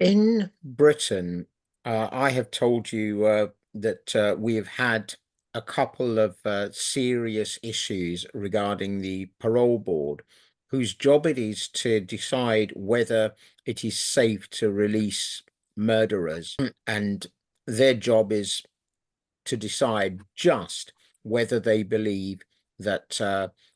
In Britain, I have told you that we have had a couple of serious issues regarding the parole board, whose job it is to decide whether it is safe to release murderers, and their job is to decide just whether they believe that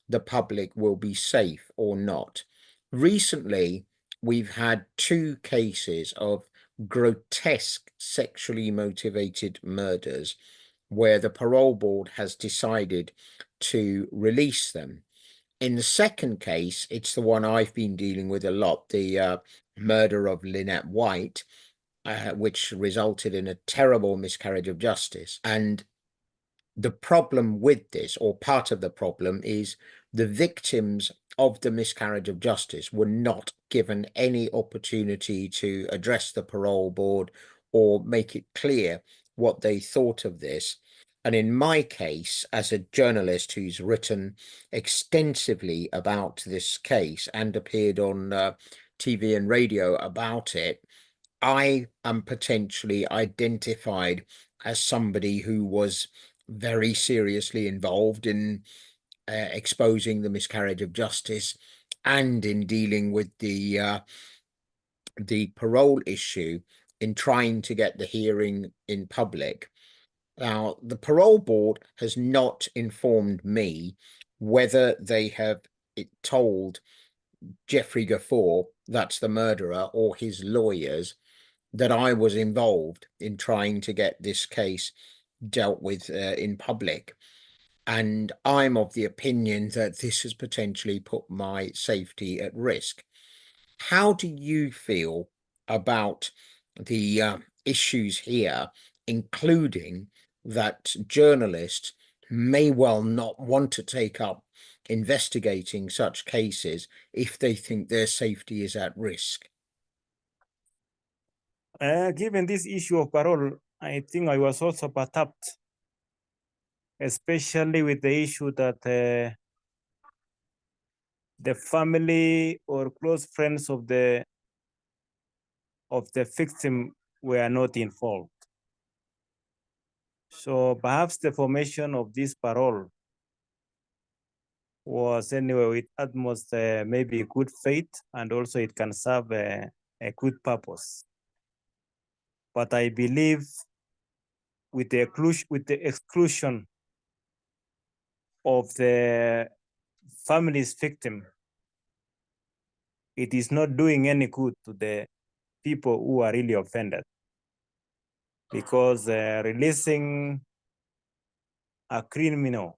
the public will be safe or not. Recently, we've had two cases of grotesque sexually motivated murders where the parole board has decided to release them. In the second case, it's the one I've been dealing with a lot, the murder of Lynette White, which resulted in a terrible miscarriage of justice. And the problem with this, or part of the problem, is the victims of the miscarriage of justice were not given any opportunity to address the parole board or make it clear what they thought of this. And in my case, as a journalist who's written extensively about this case and appeared on TV and radio about it, I am potentially identified as somebody who was very seriously involved in exposing the miscarriage of justice and in dealing with the parole issue in trying to get the hearing in public. Now, the parole board has not informed me whether they have told Jeffrey Gafoor, that's the murderer, or his lawyers, that I was involved in trying to get this case dealt with in public. And I'm of the opinion that this has potentially put my safety at risk. How do you feel about the issues here, including that journalists may well not want to take up investigating such cases if they think their safety is at risk? Given this issue of parole, I think I was also perturbed, especially with the issue that the family or close friends of the victim were not involved. So perhaps the formation of this parole was anyway with utmost maybe good faith, and also it can serve a good purpose. But I believe with the exclusion of the family's victim, it is not doing any good to the people who are really offended. Because releasing a criminal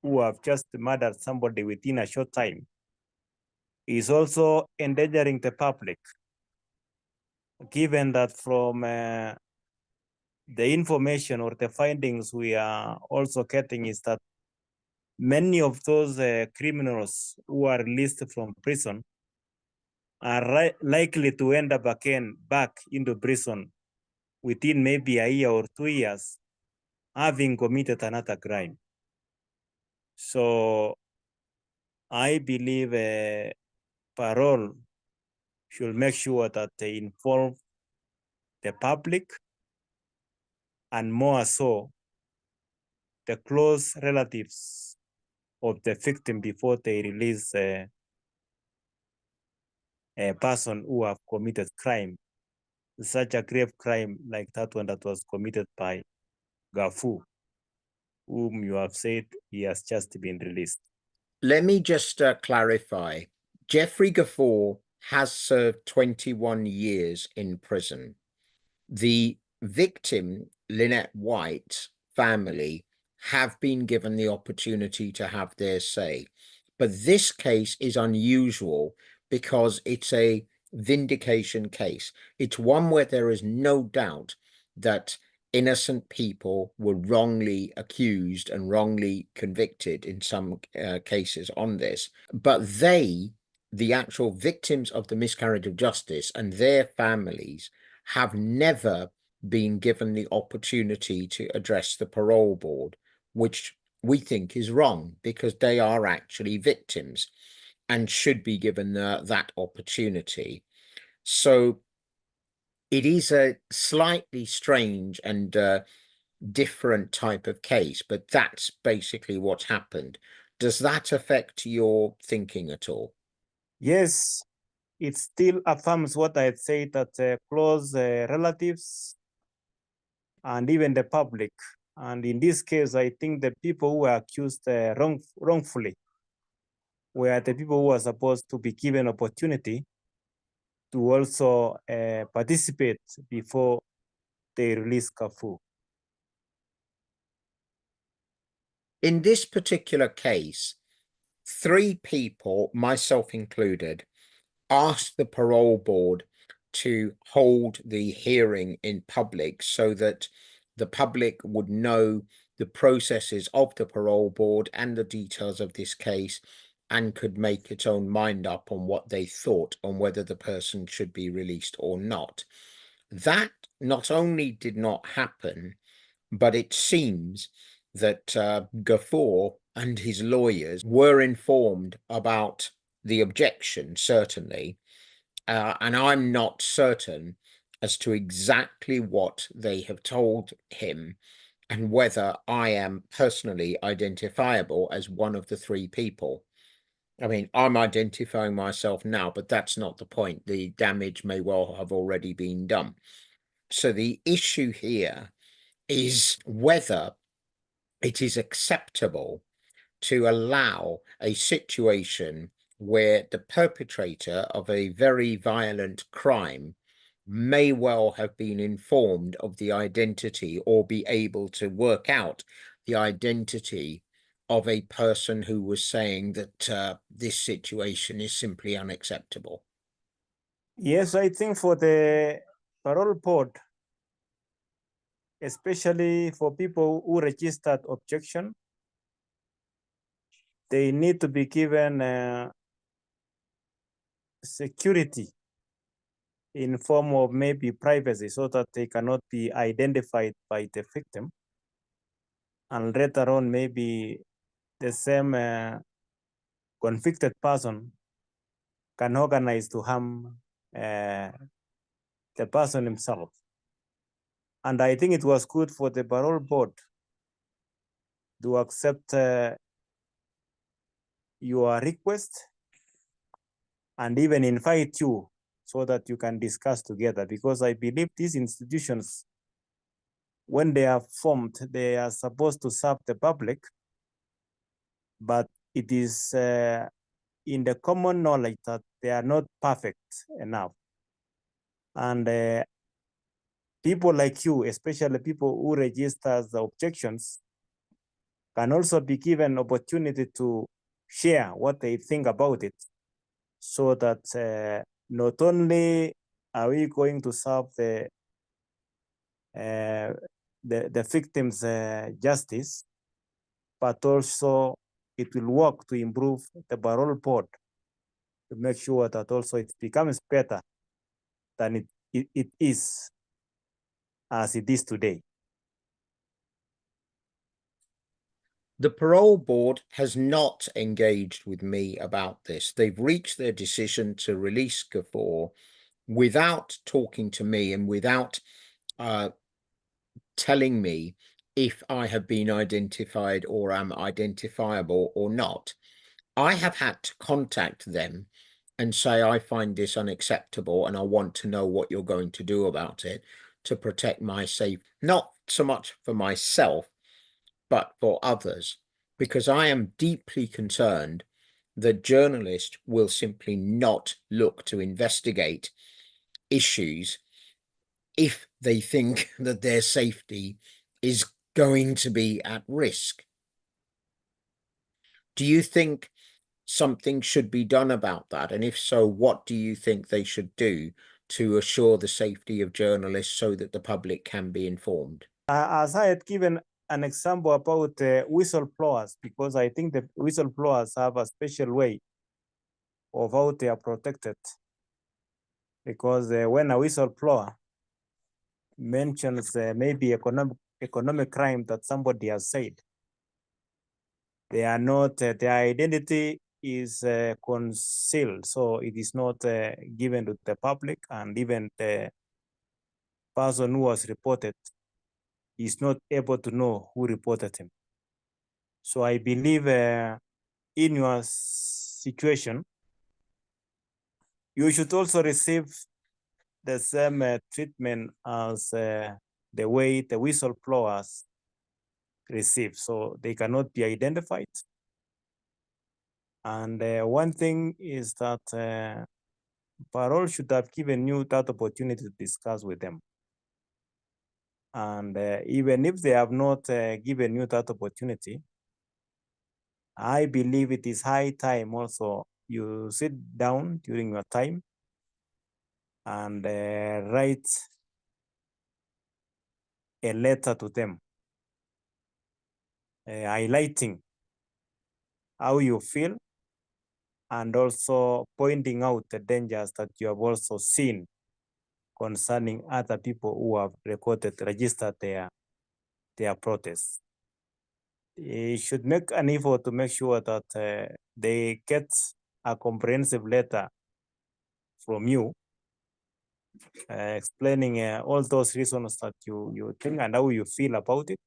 who have just murdered somebody within a short time is also endangering the public, given that from the information or the findings we are also getting is that many of those criminals who are released from prison are likely to end up again back into prison within maybe a year or 2 years, having committed another crime. So I believe parole should make sure that they involve the public, and more so the close relatives of the victim before they release a person who have committed crime, such a grave crime like that one that was committed by Gafoor, whom you have said he has just been released. Let me just clarify. Jeffrey Gafoor has served 21 years in prison. The victim, Lynette White's family, have been given the opportunity to have their say. But this case is unusual because it's a vindication case. It's one where there is no doubt that innocent people were wrongly accused and wrongly convicted in some cases on this. But they, the actual victims of the miscarriage of justice and their families, have never been given the opportunity to address the parole board, which we think is wrong because they are actually victims and should be given that opportunity. So It is a slightly strange and different type of case, but that's basically what's happened. Does that affect your thinking at all? Yes, it still affirms what I had said, that close relatives and even the public. And in this case, I think the people who were accused wrongfully were the people who were supposed to be given opportunity to also participate before they release Gafoor. In this particular case, 3 people, myself included, asked the parole board to hold the hearing in public so that the public would know the processes of the parole board and the details of this case and could make its own mind up on what they thought on whether the person should be released or not. That not only did not happen, but it seems that Gafoor and his lawyers were informed about the objection, certainly, and I'm not certain as to exactly what they have told him and whether I am personally identifiable as one of the 3 people. I mean, I'm identifying myself now, but that's not the point. The damage may well have already been done. So the issue here is whether it is acceptable to allow a situation where the perpetrator of a very violent crime may well have been informed of the identity or be able to work out the identity of a person who was saying that this situation is simply unacceptable. Yes, I think for the parole board, especially for people who registered objection, they need to be given security in form of maybe privacy so that they cannot be identified by the victim. And later on, maybe the same convicted person can organize to harm the person himself. And I think it was good for the parole board to accept your request and even invite you so that you can discuss together. Because I believe these institutions, when they are formed, they are supposed to serve the public, but it is in the common knowledge that they are not perfect enough. And people like you, especially people who register the objections, can also be given opportunity to share what they think about it, so that not only are we going to serve the victims justice, but also it will work to improve the parole board to make sure that also it becomes better than it is as it is today. The parole board has not engaged with me about this. They've reached their decision to release Gafoor without talking to me and without telling me if I have been identified or am identifiable or not. I have had to contact them and say, I find this unacceptable and I want to know what you're going to do about it to protect my safety, not so much for myself, but for others, because I am deeply concerned that journalists will simply not look to investigate issues if they think that their safety is going to be at risk. Do you think something should be done about that? And if so, what do you think they should do to assure the safety of journalists so that the public can be informed? As I had given an example about whistleblowers, because I think the whistleblowers have a special way of how they are protected. Because when a whistleblower mentions maybe economic crime that somebody has said, they are not, their identity is concealed, so it is not given to the public, and even person who was reported is not able to know who reported him. So I believe in your situation, you should also receive the same treatment as the way the whistleblowers receive. So they cannot be identified. And one thing is that Parole should have given you that opportunity to discuss with them. And even if they have not given you that opportunity, I believe it is high time also you sit down during your time and write a letter to them, highlighting how you feel and also pointing out the dangers that you have also seen concerning other people who have registered their protests. You should make an effort to make sure that they get a comprehensive letter from you explaining all those reasons that you think and how you feel about it,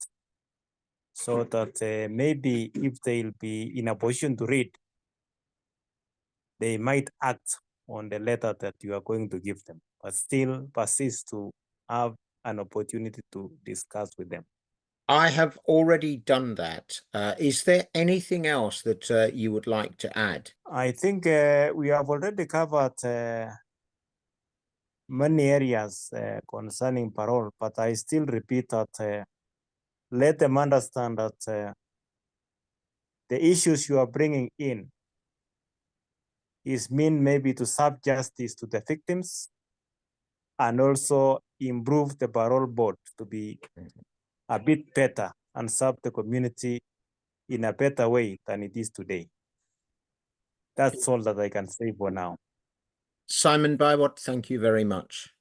so that maybe if they'll be in a position to read, they might act on the letter that you are going to give them, but still persist to have an opportunity to discuss with them. I have already done that. Is there anything else that you would like to add? I think we have already covered many areas concerning parole, but I still repeat that let them understand that the issues you are bringing in is meant maybe to serve justice to the victims and also improve the parole board to be a bit better and serve the community in a better way than it is today. That's all that I can say for now. Simon Biwott, thank you very much.